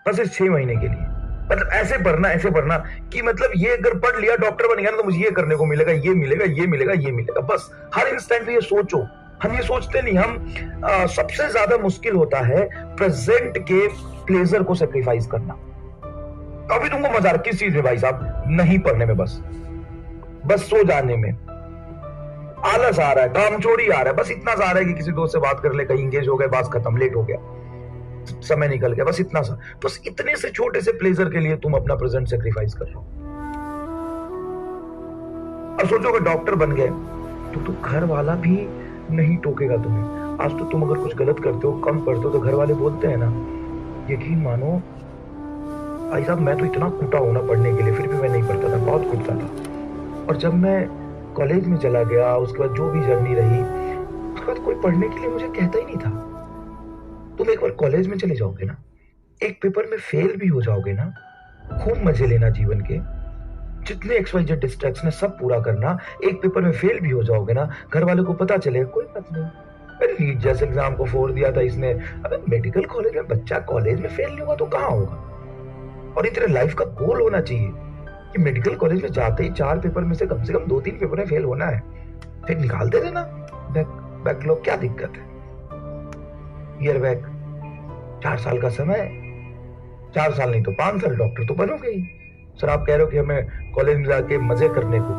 बस इस 6 महीने के लिए। मतलब ऐसे पढ़ना कि मतलब ये अगर पढ़ लिया, डॉक्टर बन गया ना, तो मुझे ये करने को मिलेगा, ये मिलेगा, ये मिलेगा, ये मिलेगा। बस हर इंस्टेंट ये सोचो। हम ये सोचते नहीं। हम सबसे ज्यादा मुश्किल होता है प्रेजेंट के प्लेजर को सेक्रीफाइस करना। अभी तुमको मजा आ रहा किस चीज में भाई साहब? नहीं पढ़ने में, बस सो जाने में। आलस आ रहा है, कामचोरी आ रहा है, बस इतना सा आ रहा है कि किसी दोस्त से बात कर ले, कहीं इंगेज हो गए, बात खत्म, लेट हो गया, समय निकल गया, बस इतना सा। बस इतने से छोटे से प्लेजर के लिए तुम अपना प्रेजेंट सेक्रीफाइस कर रहे हो। अब सोचो अगर डॉक्टर बन गए तो घर वाला भी नहीं टोकेगा तुम्हें। आज तो तुम अगर कुछ गलत करते हो, कम करते हो, तो घर वाले बोलते हैं ना, यकीन मानो भाई साहब, मैं तो इतना कूटा हूं ना पढ़ने के लिए, फिर भी मैं नहीं पढ़ता था, बहुत कूटता था। और जब मैं कॉलेज में चला गया, उसके बाद जो भी जर्नी रही, उसके बाद कोई पढ़ने के लिए मुझे कहता ही नहीं था। तुम एक बार कॉलेज में चले जाओगे ना, एक पेपर में फेल भी हो जाओगे ना, खूब मजे लेना जीवन के, जितने XYZ डिस्ट्रैक्शन है सब पूरा करना। एक पेपर में फेल भी हो जाओगे ना, घर वालों को पता चले, कोई बात नहीं, अरे नीट जैसे एग्जाम को फोड़ दिया था इसने, अबे मेडिकल कॉलेज में बच्चा कॉलेज में फेल नहीं होगा तो कहाँ होगा? और ये तेरे लाइफ का गोल होना चाहिए कि मेडिकल कॉलेज में जाते ही 4 पेपर में से कम 2-3 पेपर में फेल होना है, फिर निकाल दे देना बैकलॉग, क्या दिक्कत है? ईयर बैक 4 साल का समय, 4 साल नहीं तो 5 साल, डॉक्टर तो बनोगे ही। सर आप कह रहे हो कि हमें कॉलेज में जाके मजे करने को।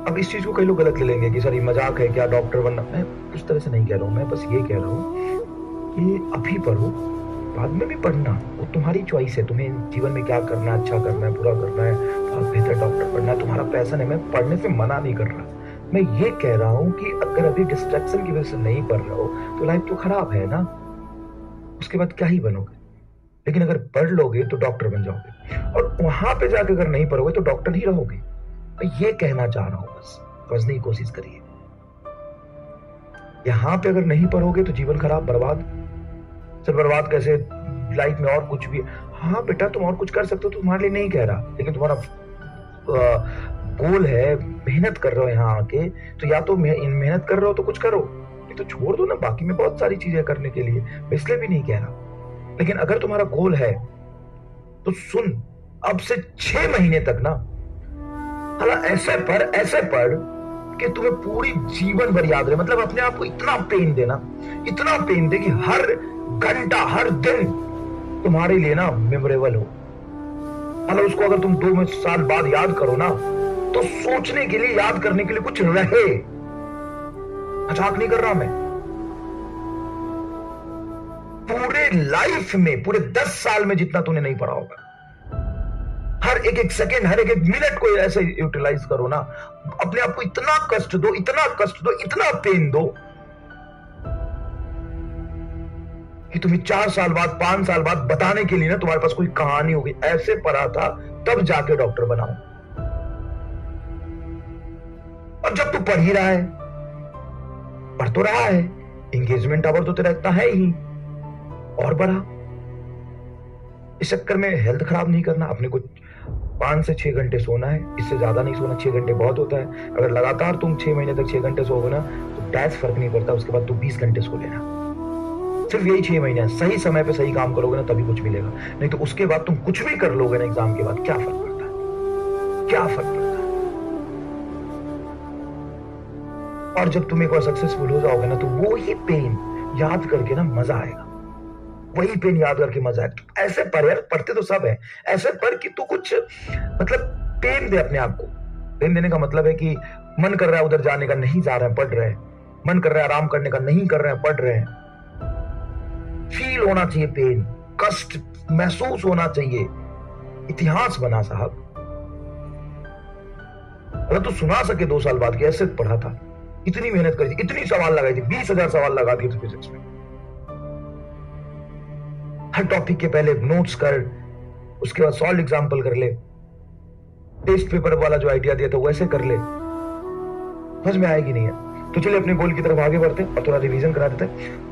अब इस चीज को कई लोग गलत ले लेंगे कि सर ये मजाक है क्या, डॉक्टर बनना। मैं उस तरह से नहीं कह रहा हूं, मैं बस ये कह रहा हूं कि अभी पढ़ो, बाद में भी पढ़ना, वो तुम्हारी चॉइस है। तुम्हें जीवन में क्या करना है, अच्छा करना है, बुरा करना है, बहुत बेहतर डॉक्टर बनना है, तुम्हारा पैशन है। मैं पढ़ने से मना नहीं कर रहा, मैं ये कह रहा हूं कि अगर अभी डिस्ट्रैक्शन की वजह से नहीं पढ़ रहे हो तो लाइफ तो खराब है ना, उसके बाद क्या ही बनोगे। लेकिन अगर पढ़ लोगे तो डॉक्टर बन जाओगे, और वहां पे जाकर अगर नहीं पढ़ोगे तो डॉक्टर ही रहोगे। मैं ये कहना चाह रहा हूं, बस समझने की कोशिश करिए। यहां पे अगर नहीं पढ़ोगे तो जीवन खराब, बर्बाद। सर बर्बाद कैसे? लाइफ में और कुछ भी। हाँ बेटा, तुम और कुछ कर सकते हो, तो तुम्हारे लिए नहीं कह रहा, लेकिन तुम्हारा गोल है, मेहनत कर रहे हो यहाँ आके, तो या तो मेहनत कर रहे हो तो कुछ करो, नहीं तो छोड़ दो ना। बाकी में बहुत सारी चीजें करने के लिए, मैं इसलिए भी नहीं कह रहा। लेकिन अगर तुम्हारा गोल है तो सुन, अब से 6 महीने तक ना, हालांकि ऐसे पढ़ कि तुम्हें पूरी जीवन भर याद रहे। मतलब अपने आप को इतना पेन देना, इतना पेन दे कि हर घंटा, हर दिन तुम्हारे लिए ना मेमोरेबल हो। मतलब उसको अगर तुम 2 साल बाद याद करो ना, तो सोचने के लिए, याद करने के लिए कुछ रहे। मजाक नहीं कर रहा मैं। पूरे लाइफ में, पूरे 10 साल में जितना तूने नहीं पढ़ा होगा, हर एक सेकंड, हर एक मिनट को ऐसे यूटिलाइज करो ना। अपने आप को इतना कष्ट दो, इतना कष्ट दो, इतना पेन दो कि तुम्हें 4 साल बाद, 5 साल बाद बताने के लिए ना तुम्हारे पास कोई कहानी होगी, ऐसे पढ़ा था तब जाके डॉक्टर बनाओ। और जब तू पढ़ ही रहा है, पढ़ तो रहा है, एंगेजमेंट आवर तो तेरा इतना है ही, और बढ़ा। इस चक्कर में हेल्थ खराब नहीं करना। अपने को 5 से 6 घंटे सोना है, इससे ज्यादा नहीं सोना। 6 घंटे बहुत होता है। अगर लगातार तुम 6 महीने तक 6 घंटे सोओगे ना, तो डैश फर्क नहीं पड़ता। उसके बाद तुम 20 घंटे सो लेना। सिर्फ यही 6 महीने, सही समय पे सही काम करोगे ना, तभी कुछ मिलेगा। नहीं तो उसके बाद तुम कुछ भी कर लोगे ना एग्जाम के बाद, क्या फर्क पड़ता है? क्या फर्क पड़ता है? और जब तुम एक बार सक्सेसफुल हो जाओगे ना, तो वो ही पेन याद करके ना मजा आएगा। वही पेन याद करके मजा आएगा। ऐसे पढ़ यार, पढ़ते तो सब है, ऐसे पढ़ कि तू कुछ मतलब पेन दे अपने आप को। पेन देने का मतलब है कि मन कर रहा है उधर जाने का, नहीं जा रहे हैं, पढ़ रहे हैं। मन कर रहा है आराम करने का, नहीं कर रहे हैं, पढ़ रहे हैं। फील होना चाहिए पेन, कष्ट महसूस होना चाहिए। इतिहास बना साहब। अगर तू सुना सके 2 साल बाद कि ऐसे पढ़ा था, इतनी मेहनत करी थी, इतनी सवाल लगाई थी, 20,000 सवाल लगा दिए थे फिजिक्स में। हर टॉपिक के पहले नोट्स कर, उसके बाद सॉल्व एग्जाम्पल कर ले, टेस्ट पेपर वाला जो आइडिया दिया था वैसे कर ले। समझ में आएगी नहीं है तो चलिए अपने गोल की तरफ आगे बढ़ते हैं और थोड़ा रिवीजन करा देते हैं।